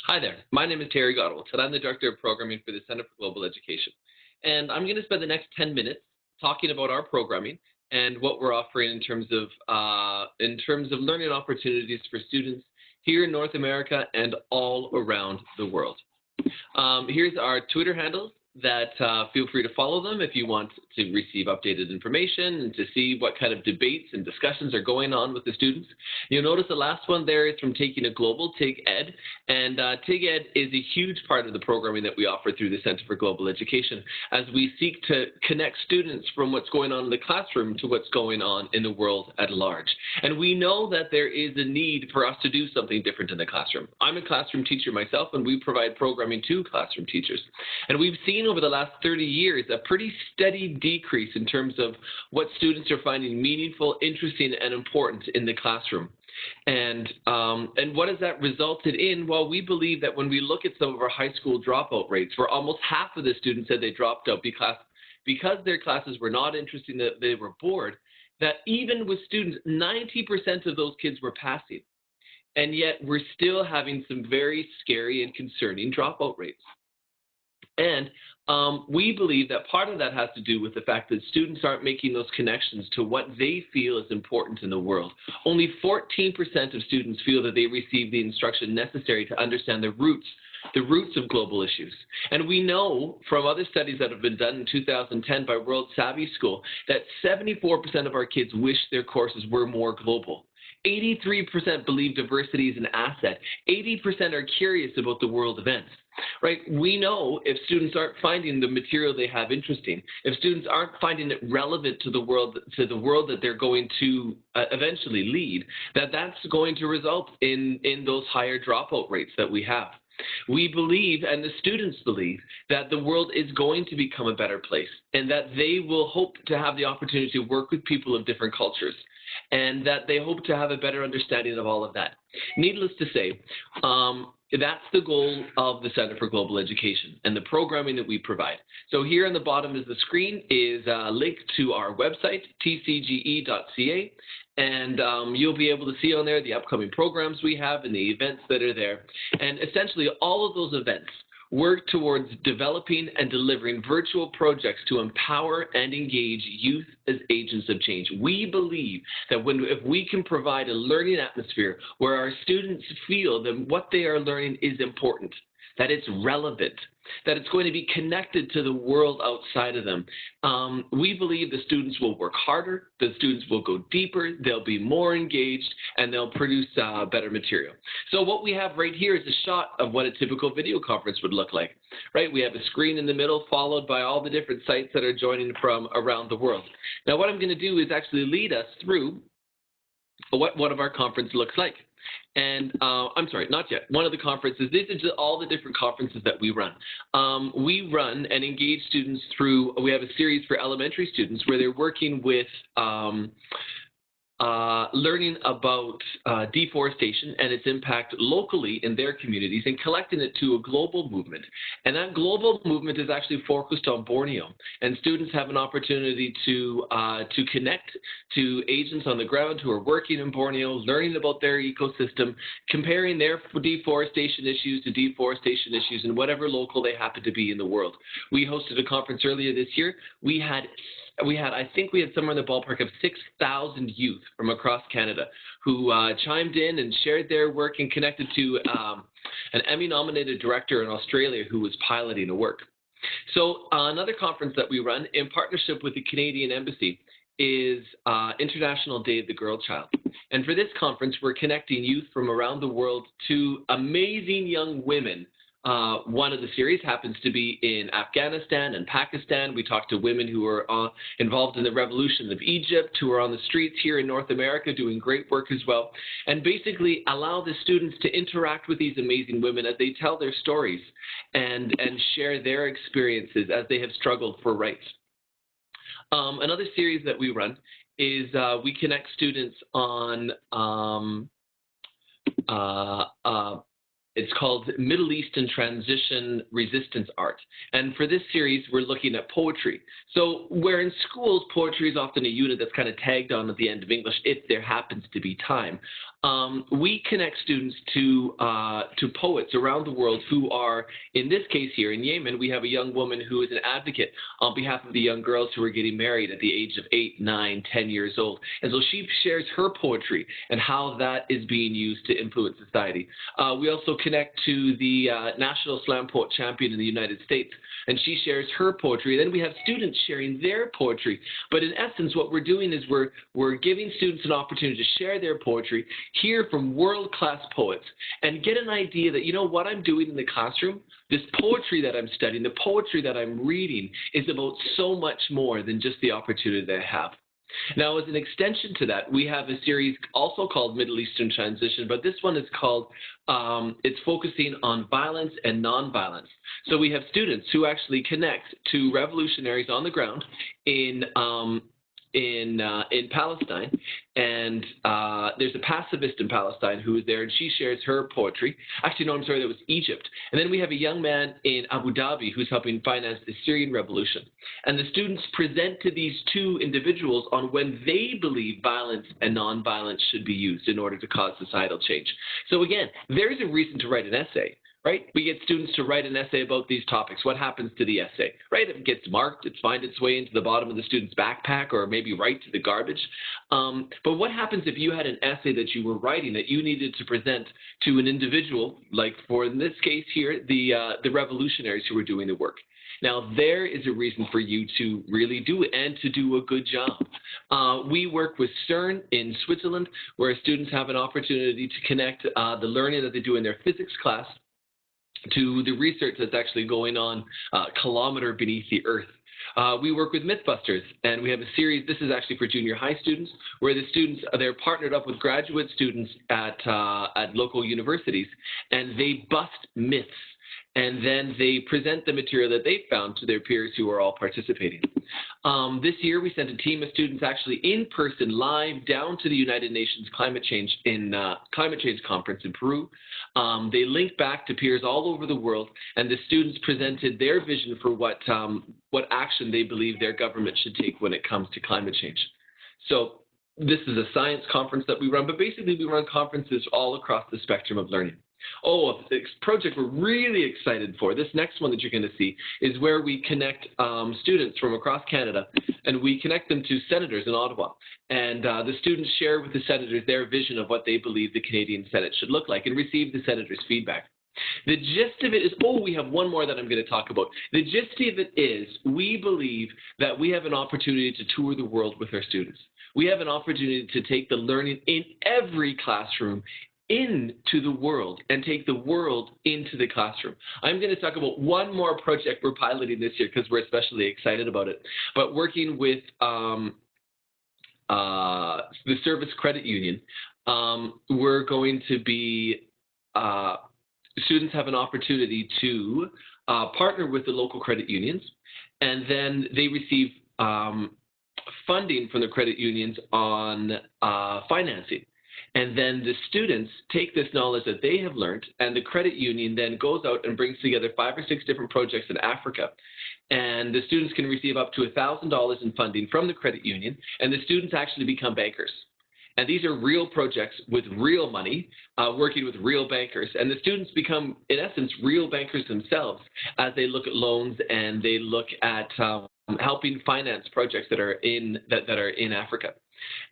Hi there. My name is Terry Godwalt, and I'm the Director of Programming for the Center for Global Education. And I'm going to spend the next 10 minutes talking about our programming and what we're offering in terms of learning opportunities for students here in North America and all around the world. Here's our Twitter handles that feel free to follow them if you want to receive updated information and to see what kind of debates and discussions are going on with the students. You'll notice the last one there is from Taking It Global, TIG Ed. And TIG Ed is a huge part of the programming that we offer through the Center for Global Education as we seek to connect students from what's going on in the classroom to what's going on in the world at large. And we know that there is a need for us to do something different in the classroom. I'm a classroom teacher myself, and we provide programming to classroom teachers. And we've seen over the last 30 years a pretty steady decrease in terms of what students are finding meaningful, interesting, and important in the classroom. And what has that resulted in? Well, we believe that when we look at some of our high school dropout rates, where almost half of the students said they dropped out because their classes were not interesting, that they were bored, that even with students, 90% of those kids were passing. And yet we're still having some very scary and concerning dropout rates. And we believe that part of that has to do with the fact that students aren't making those connections to what they feel is important in the world. Only 14% of students feel that they receive the instruction necessary to understand the roots of global issues. And we know from other studies that have been done in 2010 by World Savvy School that 74% of our kids wish their courses were more global. 83% believe diversity is an asset. 80% are curious about the world events. Right? We know if students aren't finding the material they have interesting, if students aren't finding it relevant to the world that they're going to eventually lead, that's going to result in those higher dropout rates that we have. We believe, and the students believe, that the world is going to become a better place and that they will hope to have the opportunity to work with people of different cultures and that they hope to have a better understanding of all of that. Needless to say, that's the goal of the Center for Global Education and the programming that we provide. So here on the bottom of the screen is a link to our website, tcge.ca, and you'll be able to see on there the upcoming programs we have and the events that are there. And essentially all of those events work towards developing and delivering virtual projects to empower and engage youth as agents of change. We believe that if we can provide a learning atmosphere where our students feel that what they are learning is important, that it's relevant, that it's going to be connected to the world outside of them, we believe the students will work harder, the students will go deeper, they'll be more engaged, and they'll produce better material. So what we have right here is a shot of what a typical video conference would look like. Right? We have a screen in the middle followed by all the different sites that are joining from around the world. Now what I'm going to do is actually lead us through what one of our conference looks like. And I'm sorry, not yet. One of the conferences, these are just all the different conferences that we run. We run and engage students through, we have a series for elementary students where they're working with learning about deforestation and its impact locally in their communities and collecting it to a global movement. And that global movement is actually focused on Borneo. And students have an opportunity to connect to agents on the ground who are working in Borneo, learning about their ecosystem, comparing their deforestation issues to deforestation issues in whatever local they happen to be in the world. We hosted a conference earlier this year. I think we had somewhere in the ballpark of 6,000 youth from across Canada who chimed in and shared their work and connected to an Emmy-nominated director in Australia who was piloting the work. So another conference that we run in partnership with the Canadian Embassy is International Day of the Girl Child. And for this conference, we're connecting youth from around the world to amazing young women. One of the series happens to be in Afghanistan and Pakistan. We talk to women who are involved in the revolution of Egypt, who are on the streets here in North America doing great work as well, and basically allow the students to interact with these amazing women as they tell their stories and share their experiences as they have struggled for rights. Another series that we run is we connect students on it's called Middle Eastern Transition Resistance Art. And for this series, we're looking at poetry. So where in schools, poetry is often a unit that's kind of tagged on at the end of English if there happens to be time. we connect students to poets around the world who are, in this case here in Yemen, we have a young woman who is an advocate on behalf of the young girls who are getting married at the age of 8, 9, 10 years old. And so she shares her poetry and how that is being used to influence society. We also connect to the National Slam Poet Champion in the United States, and she shares her poetry. Then we have students sharing their poetry. But in essence, what we're doing is we're giving students an opportunity to share their poetry, hear from world-class poets, and get an idea that, you know, what I'm doing in the classroom, this poetry that I'm studying, the poetry that I'm reading is about so much more than just the opportunity that I have. Now, as an extension to that, we have a series also called Middle Eastern Transition, but this one is called, it's focusing on violence and nonviolence. So we have students who actually connect to revolutionaries on the ground in Palestine, and there's a pacifist in Palestine who is there, and she shares her poetry. Actually, no, I'm sorry, that was Egypt. And then we have a young man in Abu Dhabi who's helping finance the Syrian revolution. And the students present to these two individuals on when they believe violence and nonviolence should be used in order to cause societal change. So again, there's a reason to write an essay. Right? We get students to write an essay about these topics. What happens to the essay? Right? It gets marked. It finds its way into the bottom of the student's backpack or maybe right to the garbage. But what happens if you had an essay that you were writing that you needed to present to an individual, like for in this case here, the revolutionaries who were doing the work? Now, there is a reason for you to really do it and to do a good job. We work with CERN in Switzerland, where students have an opportunity to connect the learning that they do in their physics class to the research that's actually going on a kilometer beneath the earth. We work with Mythbusters, and we have a series, this is actually for junior high students, where the students, they're partnered up with graduate students at local universities, and they bust myths. And then they present the material that they found to their peers who are all participating. This year, we sent a team of students actually in person, live, down to the United Nations Climate Change Conference in Peru. They linked back to peers all over the world, and the students presented their vision for what action they believe their government should take when it comes to climate change. So this is a science conference that we run, but basically we run conferences all across the spectrum of learning. Oh, a project we're really excited for, this next one that you're going to see, is where we connect students from across Canada, and we connect them to senators in Ottawa. And the students share with the senators their vision of what they believe the Canadian Senate should look like and receive the senators' feedback. The gist of it is, we have one more that I'm going to talk about. The gist of it is, we believe that we have an opportunity to tour the world with our students. We have an opportunity to take the learning in every classroom into the world and take the world into the classroom. I'm going to talk about one more project we're piloting this year because we're especially excited about it, but working with the Service Credit Union, we're going to be, students have an opportunity to partner with the local credit unions, and then they receive funding from the credit unions on financing. And then the students take this knowledge that they have learned, and the credit union then goes out and brings together 5 or 6 different projects in Africa. And the students can receive up to $1,000 in funding from the credit union, and the students actually become bankers. And these are real projects with real money, working with real bankers. And the students become, in essence, real bankers themselves as they look at loans and they look at helping finance projects that are in Africa.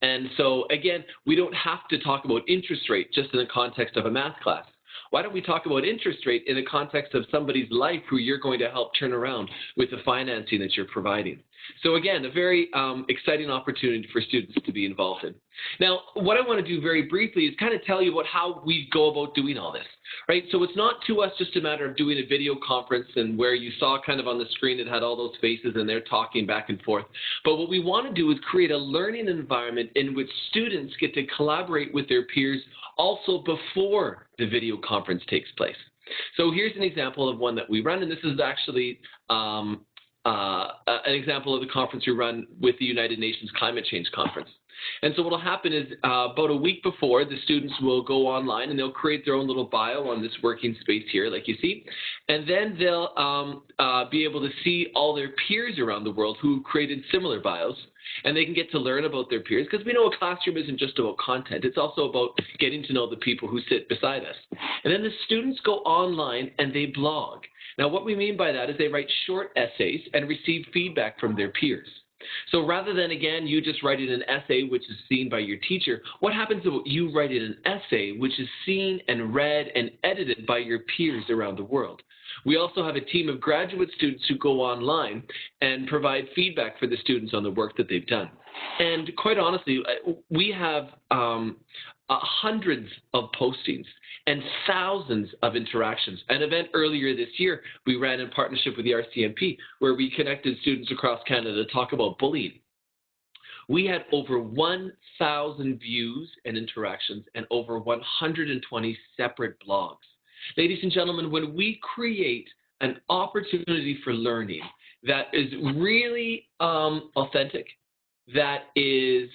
And so, again, we don't have to talk about interest rate just in the context of a math class. Why don't we talk about interest rate in the context of somebody's life who you're going to help turn around with the financing that you're providing? So again, a very exciting opportunity for students to be involved in. Now, what I want to do very briefly is kind of tell you about how we go about doing all this, right? So it's not to us just a matter of doing a video conference and where you saw kind of on the screen it had all those faces and they're talking back and forth. But what we want to do is create a learning environment in which students get to collaborate with their peers also before the video conference takes place. So here's an example of one that we run, and this is actually an example of the conference we run with the United Nations Climate Change Conference. And so what will happen is about a week before, the students will go online and they'll create their own little bio on this working space here, like you see. And then they'll be able to see all their peers around the world who created similar bios. and they can get to learn about their peers, because we know a classroom isn't just about content. It's also about getting to know the people who sit beside us. And then the students go online and they blog. Now, what we mean by that is they write short essays and receive feedback from their peers. So rather than, again, you just writing an essay which is seen by your teacher, what happens if you write in an essay which is seen and read and edited by your peers around the world? We also have a team of graduate students who go online and provide feedback for the students on the work that they've done. And quite honestly, we have hundreds of postings and thousands of interactions. An event earlier this year we ran in partnership with the RCMP, where we connected students across Canada to talk about bullying. We had over 1,000 views and interactions and over 120 separate blogs. Ladies and gentlemen, when we create an opportunity for learning that is really authentic, that is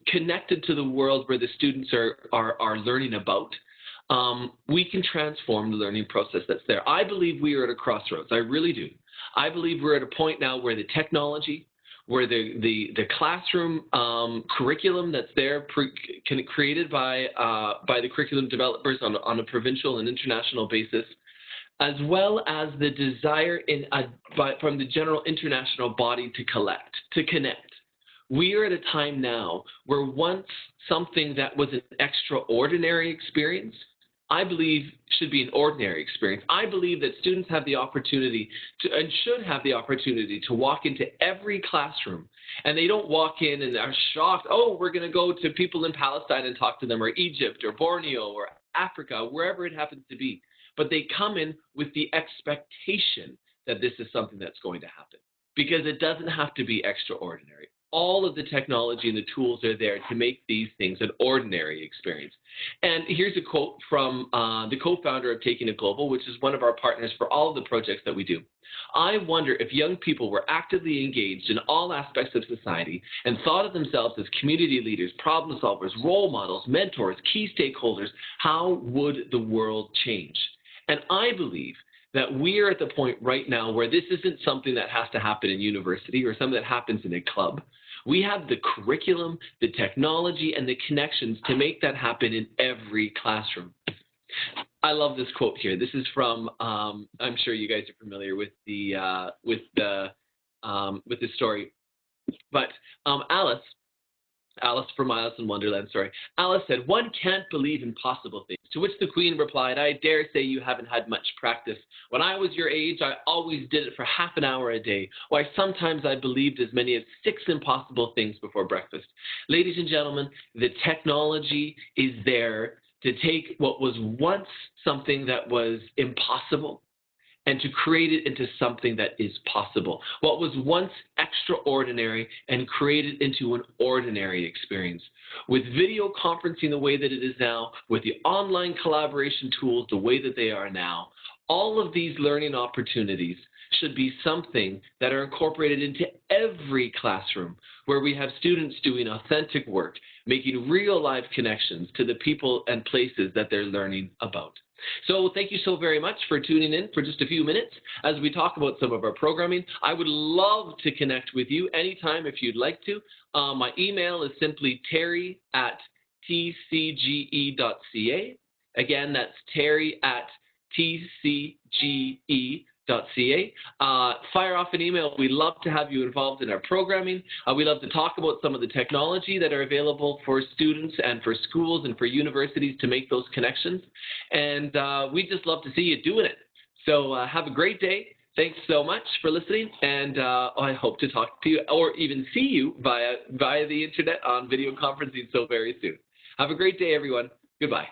connected to the world where the students are learning about, we can transform the learning process that's there. I believe we are at a crossroads. I really do. I believe we're at a point now where the technology, where the classroom curriculum that's there, created by the curriculum developers on a provincial and international basis, as well as the desire from the general international body to connect. We are at a time now where once something that was an extraordinary experience, I believe, should be an ordinary experience. I believe that students have the opportunity to, and should have the opportunity to, walk into every classroom, and they don't walk in and are shocked, oh, we're going to go to people in Palestine and talk to them, or Egypt, or Borneo, or Africa, wherever it happens to be. But they come in with the expectation that this is something that's going to happen, because it doesn't have to be extraordinary. All of the technology and the tools are there to make these things an ordinary experience. And here's a quote from the co-founder of Taking It Global, which is one of our partners for all of the projects that we do. I wonder if young people were actively engaged in all aspects of society and thought of themselves as community leaders, problem solvers, role models, mentors, key stakeholders, how would the world change? And I believe that we are at the point right now where this isn't something that has to happen in university or something that happens in a club. We have the curriculum, the technology, and the connections to make that happen in every classroom. I love this quote here. This is from, I'm sure you guys are familiar with the story, but Alice from Alice in Wonderland, Alice said, "One can't believe impossible things." To which the Queen replied, "I dare say you haven't had much practice. When I was your age, I always did it for half an hour a day. Why, sometimes I believed as many as 6 impossible things before breakfast." Ladies and gentlemen, the technology is there to take what was once something that was impossible and to create it into something that is possible. What was once extraordinary and create it into an ordinary experience. With video conferencing the way that it is now, with the online collaboration tools the way that they are now, all of these learning opportunities should be something that are incorporated into every classroom, where we have students doing authentic work, making real life connections to the people and places that they're learning about. So thank you so very much for tuning in for just a few minutes as we talk about some of our programming. I would love to connect with you anytime if you'd like to. My email is simply terry@tcge.ca. Again, that's terry@tcge.ca. Fire off an email. We'd love to have you involved in our programming. We love to talk about some of the technology that are available for students and for schools and for universities to make those connections. And we just love to see you doing it. So have a great day. Thanks so much for listening. And I hope to talk to you or even see you via the internet on video conferencing so very soon. Have a great day, everyone. Goodbye.